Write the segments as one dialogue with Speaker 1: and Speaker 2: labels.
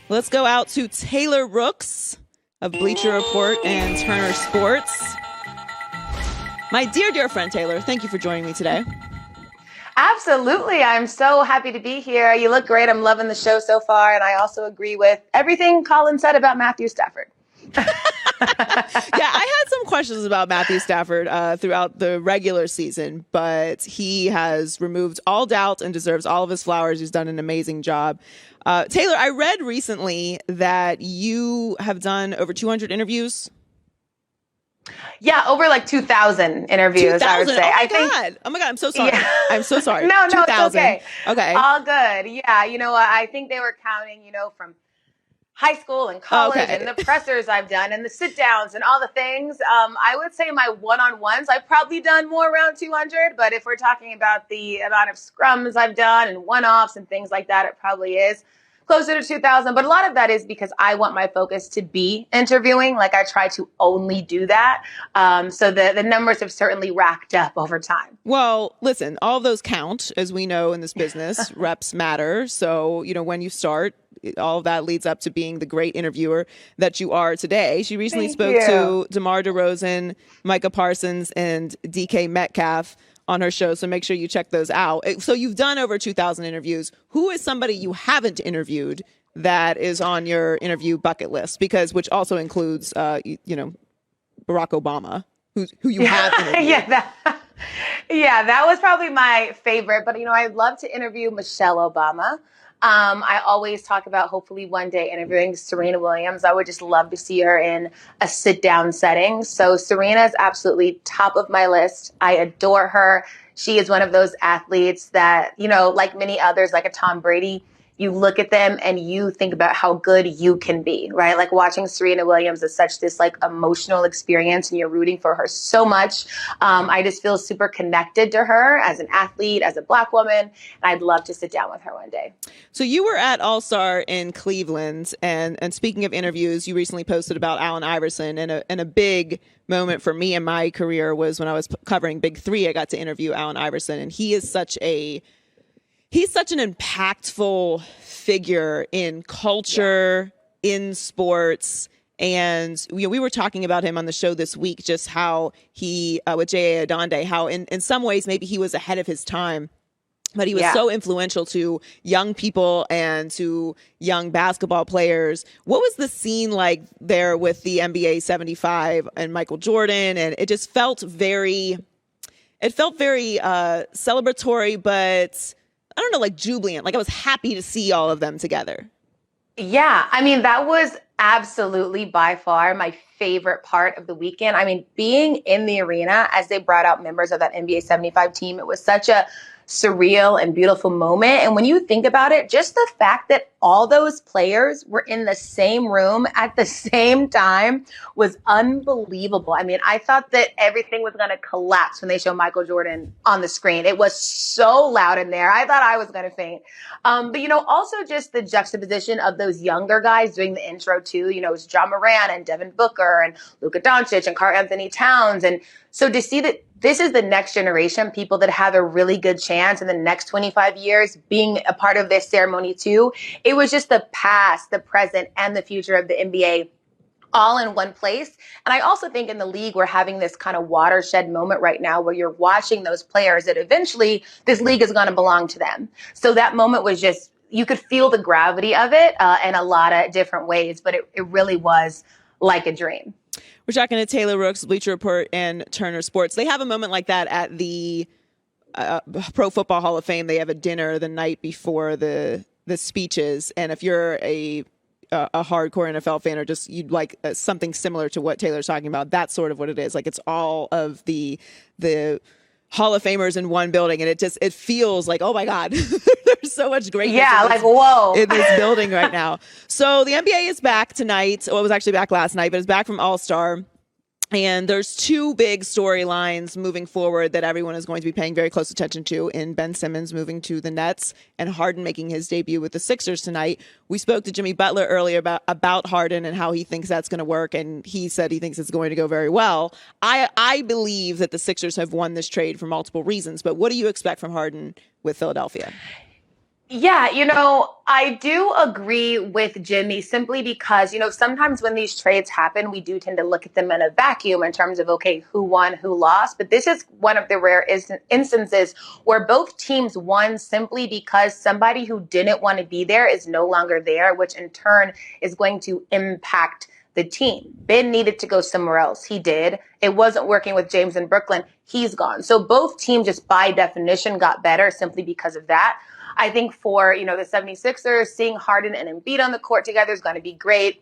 Speaker 1: Let's go out to Taylor Rooks of Bleacher Report and Turner Sports. My dear friend Taylor, thank you for joining me today.
Speaker 2: Absolutely. I'm so happy to be here. You look great. I'm loving the show so far. And I also agree with everything Colin said about Matthew Stafford.
Speaker 1: Yeah, I had some questions about Matthew Stafford throughout the regular season, but he has removed all doubt and deserves all of his flowers. He's done an amazing job. Taylor, I read recently that you have done over 200 interviews.
Speaker 2: Yeah, over like 2,000 interviews,
Speaker 1: 2,000?
Speaker 2: I would say.
Speaker 1: Oh my God, I'm so sorry.
Speaker 2: Yeah.
Speaker 1: I'm so sorry.
Speaker 2: No, it's
Speaker 1: 2,000.
Speaker 2: okay.
Speaker 1: Okay.
Speaker 2: All good. Yeah, I think they were counting, from high school and college and the pressers I've done and the sit downs and all the things. I would say my one-on-ones, I've probably done more around 200, but if we're talking about the amount of scrums I've done and one-offs and things like that, it probably is closer to 2,000. But a lot of that is because I want my focus to be interviewing. Like I try to only do that. So the numbers have certainly racked up over time.
Speaker 1: Well, listen, all of those count, as we know in this business. Reps matter. So, when you start, all of that leads up to being the great interviewer that you are today. She recently spoke to DeMar DeRozan, Micah Parsons, and DK Metcalf on her show. So make sure you check those out. So you've done over 2,000 interviews. Who is somebody you haven't interviewed that is on your interview bucket list? Which also includes, Barack Obama, who you have interviewed.
Speaker 2: That was probably my favorite. But, I'd love to interview Michelle Obama. I always talk about hopefully one day interviewing Serena Williams. I would just love to see her in a sit-down setting. So Serena is absolutely top of my list. I adore her. She is one of those athletes that, like many others, like a Tom Brady, you look at them and you think about how good you can be, right? Like watching Serena Williams is such this like emotional experience and you're rooting for her so much. I just feel super connected to her as an athlete, as a Black woman. And I'd love to sit down with her one day.
Speaker 1: So you were at AllStar in Cleveland. And speaking of interviews, you recently posted about Allen Iverson, and a big moment for me in my career was when I was covering Big Three. I got to interview Allen Iverson, and he's such an impactful figure in culture, in sports. And we were talking about him on the show this week, just how he, with J.A. Adonde, how in some ways maybe he was ahead of his time, but he was so influential to young people and to young basketball players. What was the scene like there with the NBA 75 and Michael Jordan? And it just felt very celebratory, but I don't know, like jubilant. Like I was happy to see all of them together.
Speaker 2: Yeah, that was absolutely by far my favorite part of the weekend. Being in the arena as they brought out members of that NBA 75 team, it was such a surreal and beautiful moment. And when you think about it, just the fact that all those players were in the same room at the same time was unbelievable. I thought that everything was going to collapse when they showed Michael Jordan on the screen. It was so loud in there. I thought I was going to faint. But, also just the juxtaposition of those younger guys doing the intro too. It was John Moran and Devin Booker and Luka Doncic and Karl Anthony Towns. And so to see that this is the next generation, people that have a really good chance in the next 25 years being a part of this ceremony too. It was just the past, the present, and the future of the NBA all in one place. And I also think in the league, we're having this kind of watershed moment right now where you're watching those players that eventually this league is going to belong to them. So that moment was just, you could feel the gravity of it in a lot of different ways, but it really was like a dream.
Speaker 1: We're talking to Taylor Rooks, Bleacher Report, and Turner Sports. They have a moment like that at the Pro Football Hall of Fame. They have a dinner the night before the speeches. And if you're a hardcore NFL fan or just you'd like something similar to what Taylor's talking about, that's sort of what it is. Like it's all of the Hall of Famers in one building, and it feels like, oh my God, there's so much greatness.
Speaker 2: Whoa,
Speaker 1: in this building right now. So the NBA is back tonight. Well, it was actually back last night, but it's back from All-Star. And there's two big storylines moving forward that everyone is going to be paying very close attention to, in Ben Simmons moving to the Nets and Harden making his debut with the Sixers tonight. We spoke to Jimmy Butler earlier about Harden and how he thinks that's going to work, and he said he thinks it's going to go very well. I believe that the Sixers have won this trade for multiple reasons, but what do you expect from Harden with Philadelphia?
Speaker 2: Yeah, I do agree with Jimmy simply because, sometimes when these trades happen, we do tend to look at them in a vacuum in terms of, okay, who won, who lost. But this is one of the rare instances where both teams won simply because somebody who didn't want to be there is no longer there, which in turn is going to impact the team. Ben needed to go somewhere else. He did. It wasn't working with James in Brooklyn. He's gone. So both teams just by definition got better simply because of that. I think for, the 76ers, seeing Harden and Embiid on the court together is going to be great.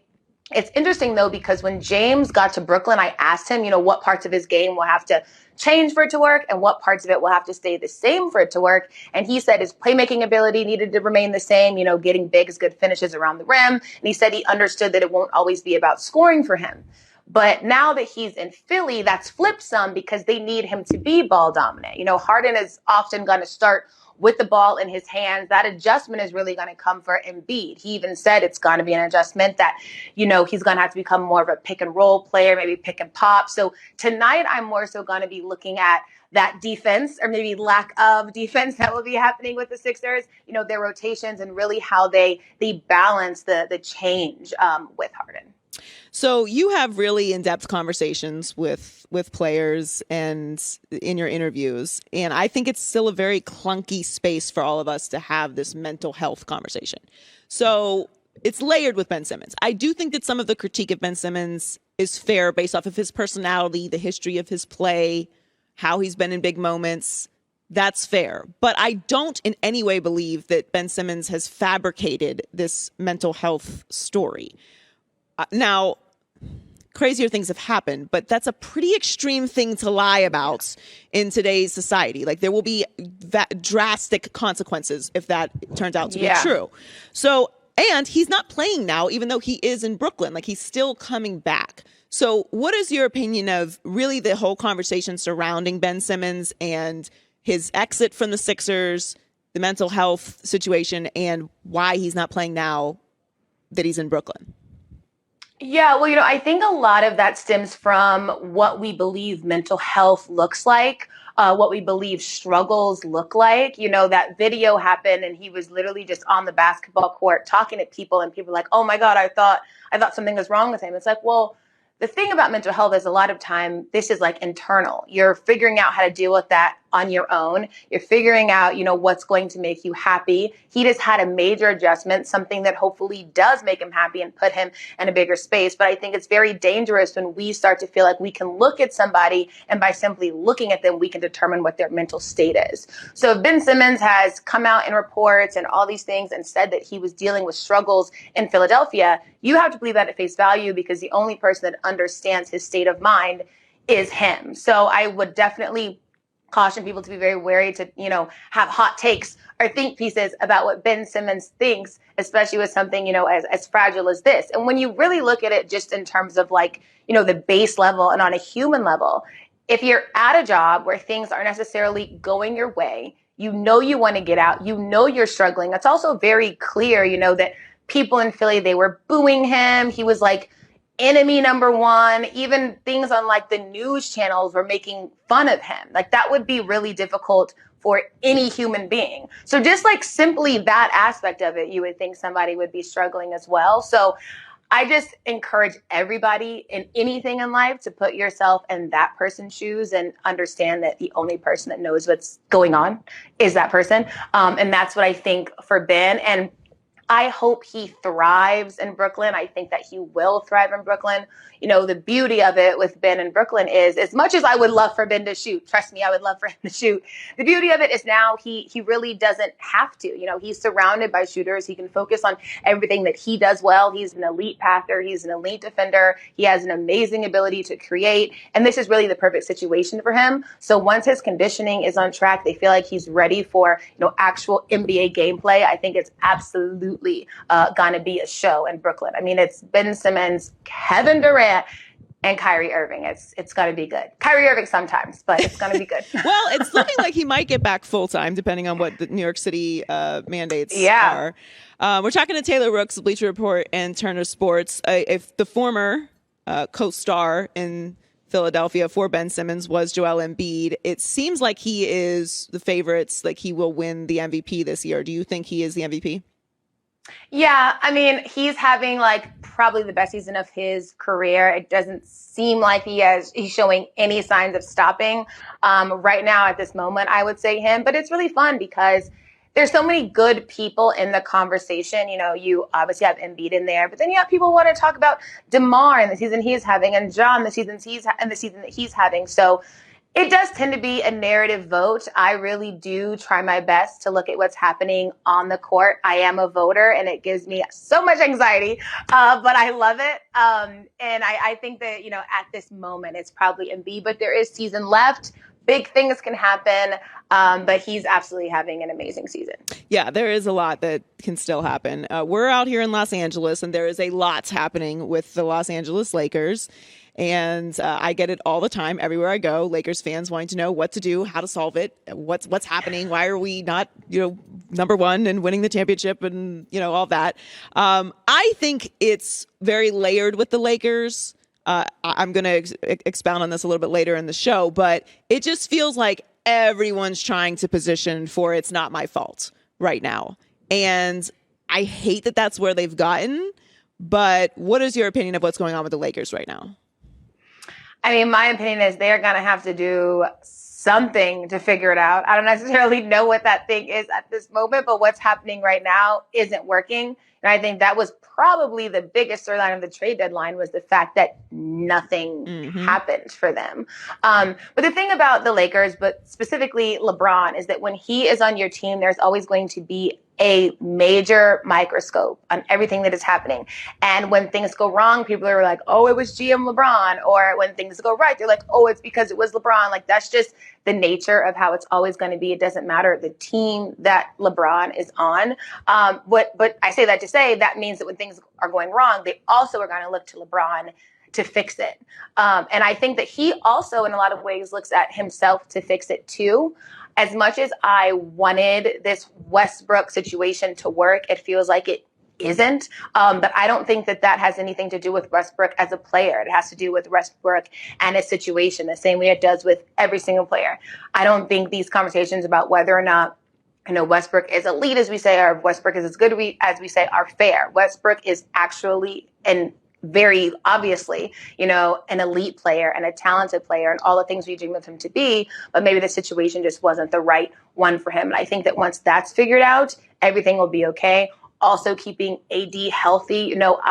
Speaker 2: It's interesting, though, because when James got to Brooklyn, I asked him, what parts of his game will have to change for it to work and what parts of it will have to stay the same for it to work. And he said his playmaking ability needed to remain the same, getting big, good finishes around the rim. And he said he understood that it won't always be about scoring for him. But now that he's in Philly, that's flipped some because they need him to be ball dominant. Harden is often going to start with the ball in his hands. That adjustment is really going to come for Embiid. He even said it's going to be an adjustment that, he's going to have to become more of a pick and roll player, maybe pick and pop. So tonight I'm more so going to be looking at that defense or maybe lack of defense that will be happening with the Sixers, their rotations and really how they balance the change with Harden.
Speaker 1: So you have really in-depth conversations with players and in your interviews. And I think it's still a very clunky space for all of us to have this mental health conversation. So it's layered with Ben Simmons. I do think that some of the critique of Ben Simmons is fair based off of his personality, the history of his play, how he's been in big moments. That's fair. But I don't in any way believe that Ben Simmons has fabricated this mental health story. Now, crazier things have happened, but that's a pretty extreme thing to lie about in today's society. Like there will be drastic consequences if that turns out to be true. So, and he's not playing now, even though he is in Brooklyn. Like he's still coming back. So what is your opinion of really the whole conversation surrounding Ben Simmons and his exit from the Sixers, the mental health situation, and why he's not playing now that he's in Brooklyn?
Speaker 2: Yeah, well, I think a lot of that stems from what we believe mental health looks like, what we believe struggles look like. That video happened and he was literally just on the basketball court talking to people and people were like, oh my God, I thought something was wrong with him. It's like, well, the thing about mental health is a lot of time this is like internal. You're figuring out how to deal with that on your own. You're figuring out, what's going to make you happy. He just had a major adjustment, something that hopefully does make him happy and put him in a bigger space. But I think it's very dangerous when we start to feel like we can look at somebody and by simply looking at them, we can determine what their mental state is. So if Ben Simmons has come out in reports and all these things and said that he was dealing with struggles in Philadelphia, you have to believe that at face value because the only person that understands his state of mind is him. So I would definitely caution people to be very wary to, have hot takes or think pieces about what Ben Simmons thinks, especially with something, as fragile as this. And when you really look at it just in terms of like, the base level and on a human level, if you're at a job where things aren't necessarily going your way, you want to get out, you're struggling. It's also very clear, that people in Philly, they were booing him. He was like enemy number one. Even things on like the news channels were making fun of him. Like that would be really difficult for any human being. So just like simply that aspect of it, you would think somebody would be struggling as well. So I just encourage everybody in anything in life to put yourself in that person's shoes and understand that the only person that knows what's going on is that person. And that's what I think for Ben. And I hope he thrives in Brooklyn. I think that he will thrive in Brooklyn. The beauty of it with Ben in Brooklyn is as much as I would love for Ben to shoot, trust me, I would love for him to shoot. The beauty of it is now he really doesn't have to. He's surrounded by shooters. He can focus on everything that he does well. He's an elite passer. He's an elite defender. He has an amazing ability to create. And this is really the perfect situation for him. So once his conditioning is on track, they feel like he's ready for, actual NBA gameplay. I think it's absolutely going to be a show in Brooklyn. I mean, it's Ben Simmons, Kevin Durant, and Kyrie Irving. It's going to be good. Kyrie Irving sometimes, but it's going to be good.
Speaker 1: Well, it's looking like he might get back full time, depending on what the New York City mandates are. We're talking to Taylor Rooks, Bleacher Report, and Turner Sports. If the former co-star in Philadelphia for Ben Simmons was Joel Embiid. It seems like he is the favorites, like he will win the MVP this year. Do you think he is the MVP?
Speaker 2: Yeah, I mean, he's having like probably the best season of his career. It doesn't seem like he's showing any signs of stopping. Right now at this moment, I would say him, but it's really fun because there's so many good people in the conversation. You know, you obviously have Embiid in there, but then you have people who want to talk about DeMar and the season he's having, and John the season that he's having. So it does tend to be a narrative vote. I really do try my best to look at what's happening on the court. I am a voter, and it gives me so much anxiety, but I love it. And I think that, you know, at this moment, it's probably Embiid, but there is season left. Big things can happen, but he's absolutely having an amazing season.
Speaker 1: Yeah, there is a lot that can still happen. We're out here in Los Angeles, and there is a lot happening with the Los Angeles Lakers. And I get it all the time, everywhere I go. Lakers fans wanting to know what to do, how to solve it, what's happening, why are we not, you know, number one and winning the championship, and you know, all that. I think it's very layered with the Lakers. I'm going to expound on this a little bit later in the show, but it just feels like everyone's trying to position for it's not my fault right now. And I hate that that's where they've gotten. But what is your opinion of what's going on with the Lakers right now?
Speaker 2: I mean, my opinion is they're going to have to do something to figure it out. I don't necessarily know what that thing is at this moment, but what's happening right now isn't working. And I think that was probably the biggest storyline of the trade deadline, was the fact that nothing happened for them. But the thing about the Lakers, but specifically LeBron, is that when he is on your team, there's always going to be a major microscope on everything that is happening. And when things go wrong, people are like, oh, it was GM LeBron. Or when things go right, they're like, oh, it's because it was LeBron. Like, that's just the nature of how it's always going to be. It doesn't matter the team that LeBron is on. But I say that to say that means that when things are going wrong, they also are going to look to LeBron to fix it. And I think that he also, in a lot of ways, looks at himself to fix it too. As much as I wanted this Westbrook situation to work, it feels like it isn't. But I don't think that that has anything to do with Westbrook as a player. It has to do with Westbrook and his situation, the same way it does with every single player. I don't think these conversations about whether or not, you know, Westbrook is elite, as we say, or Westbrook is as good as we say, are fair. Westbrook is actually very obviously, you know, an elite player and a talented player and all the things we dream of him to be, but maybe the situation just wasn't the right one for him. And I think that once that's figured out, everything will be okay. Also keeping AD healthy, you know,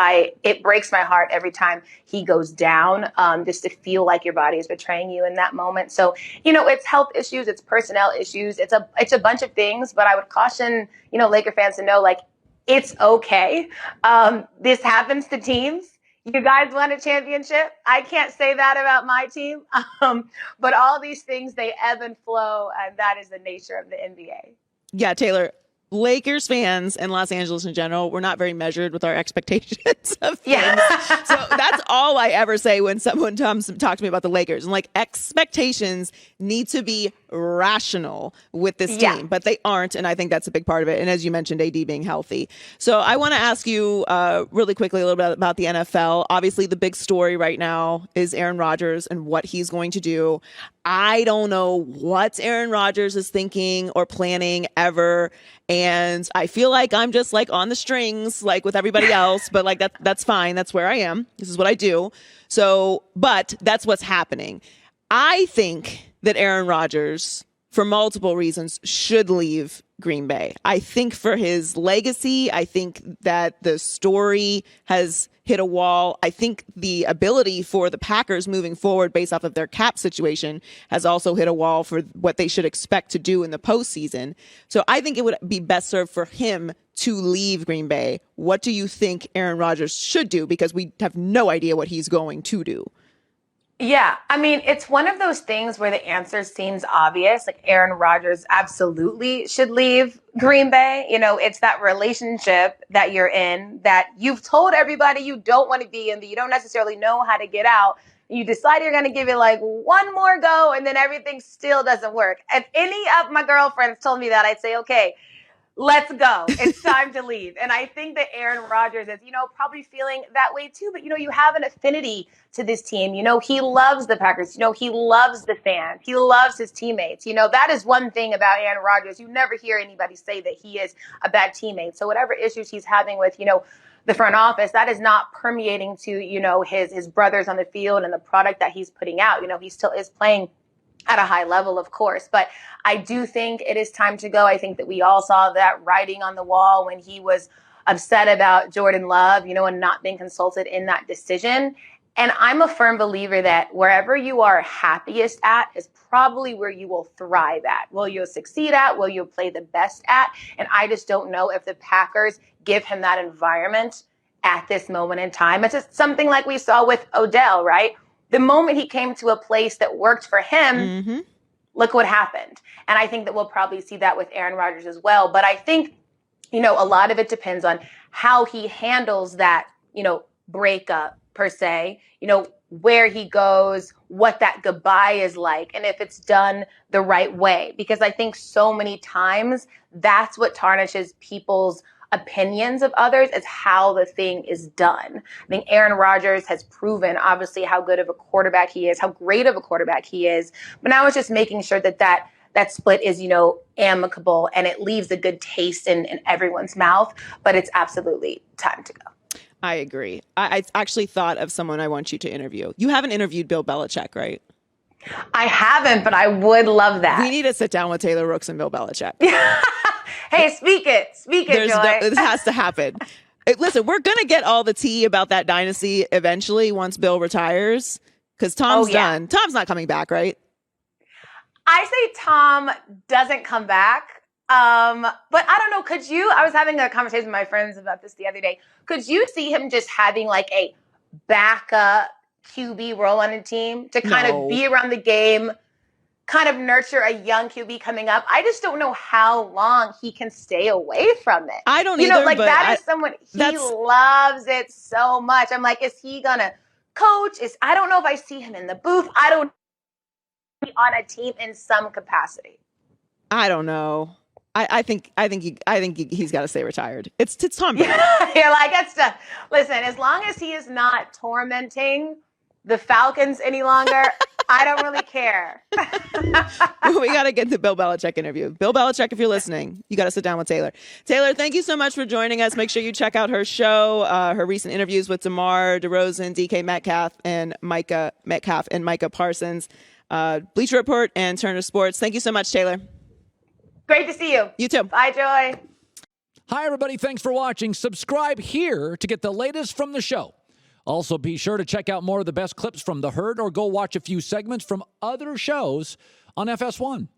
Speaker 2: it breaks my heart every time he goes down, just to feel like your body is betraying you in that moment. So, you know, it's health issues, it's personnel issues, it's a bunch of things, but I would caution, you know, Laker fans to know, like, it's okay. This happens to teams. You guys won a championship. I can't say that about my team. But all these things, they ebb and flow, and that is the nature of the NBA.
Speaker 1: Yeah, Taylor, Lakers fans and Los Angeles in general, we're not very measured with our expectations of things. Yeah. So that's all I ever say when someone comes to talk to me about the Lakers. And like, expectations need to be rational with this team, but they aren't. And I think that's a big part of it. And as you mentioned, AD being healthy. So I want to ask you really quickly a little bit about the NFL. Obviously, the big story right now is Aaron Rodgers and what he's going to do. I don't know what Aaron Rodgers is thinking or planning ever. And I feel like I'm just like on the strings, like with everybody else, but like that's fine. That's where I am. This is what I do. So, but that's what's happening. I think that Aaron Rodgers, for multiple reasons, should leave Green Bay. I think for his legacy, I think that the story has hit a wall. I think the ability for the Packers moving forward based off of their cap situation has also hit a wall for what they should expect to do in the postseason. So I think it would be best served for him to leave Green Bay. What do you think Aaron Rodgers should do? Because we have no idea what he's going to do.
Speaker 2: Yeah, I mean, it's one of those things where the answer seems obvious. Like, Aaron Rodgers absolutely should leave Green Bay. You know, it's that relationship that you're in that you've told everybody you don't want to be in, that you don't necessarily know how to get out. You decide you're going to give it like one more go, and then everything still doesn't work. If any of my girlfriends told me that, I'd say, okay, let's go. It's time to leave. And I think that Aaron Rodgers is, probably feeling that way too. But, you have an affinity to this team. He loves the Packers. He loves the fans. He loves his teammates. That is one thing about Aaron Rodgers. You never hear anybody say that he is a bad teammate. So whatever issues he's having with, the front office, that is not permeating to, his brothers on the field and the product that he's putting out. He still is playing at a high level, of course. But I do think it is time to go. I think that we all saw that writing on the wall when he was upset about Jordan Love, and not being consulted in that decision. And I'm a firm believer that wherever you are happiest at is probably where you will thrive at. Will you succeed at? Will you play the best at? And I just don't know if the Packers give him that environment at this moment in time. It's just something like we saw with Odell, right? The moment he came to a place that worked for him, look what happened. And I think that we'll probably see that with Aaron Rodgers as well. But I think, a lot of it depends on how he handles that, breakup per se, where he goes, what that goodbye is like, and if it's done the right way. Because I think so many times that's what tarnishes people's opinions of others, is how the thing is done. I think Aaron Rodgers has proven, obviously, how good of a quarterback he is, how great of a quarterback he is. But now it's just making sure that split is, amicable and it leaves a good taste in everyone's mouth. But it's absolutely time to go.
Speaker 1: I agree. I actually thought of someone I want you to interview. You haven't interviewed Bill Belichick, right?
Speaker 2: I haven't, but I would love that.
Speaker 1: We need to sit down with Taylor Rooks and Bill Belichick.
Speaker 2: Hey, speak it, Joy.
Speaker 1: This has to happen. Listen, we're going to get all the tea about that dynasty eventually once Bill retires, because Tom's done. Tom's not coming back, right?
Speaker 2: I say Tom doesn't come back. But I don't know. I was having a conversation with my friends about this the other day. Could you see him just having like a backup QB role on a team to kind of be around the game, kind of nurture a young QB coming up? I just don't know how long he can stay away from it.
Speaker 1: I don't either.
Speaker 2: But that is someone, he loves it so much. I'm like, is he going to coach? I don't know if I see him in the booth. I don't know, on a team in some capacity.
Speaker 1: I don't know. I think he's got to stay retired. It's Tom Brady.
Speaker 2: You're like, listen, as long as he is not tormenting the Falcons any longer, I don't really care.
Speaker 1: We got to get the Bill Belichick interview. Bill Belichick, if you're listening, you got to sit down with Taylor. Taylor, thank you so much for joining us. Make sure you check out her show, her recent interviews with DeMar DeRozan, DK Metcalf, and Micah Parsons, Bleacher Report, and Turner Sports. Thank you so much, Taylor.
Speaker 2: Great to see you.
Speaker 1: You too.
Speaker 2: Bye, Joy.
Speaker 3: Hi, everybody. Thanks for watching. Subscribe here to get the latest from the show. Also, be sure to check out more of the best clips from The Herd or go watch a few segments from other shows on FS1.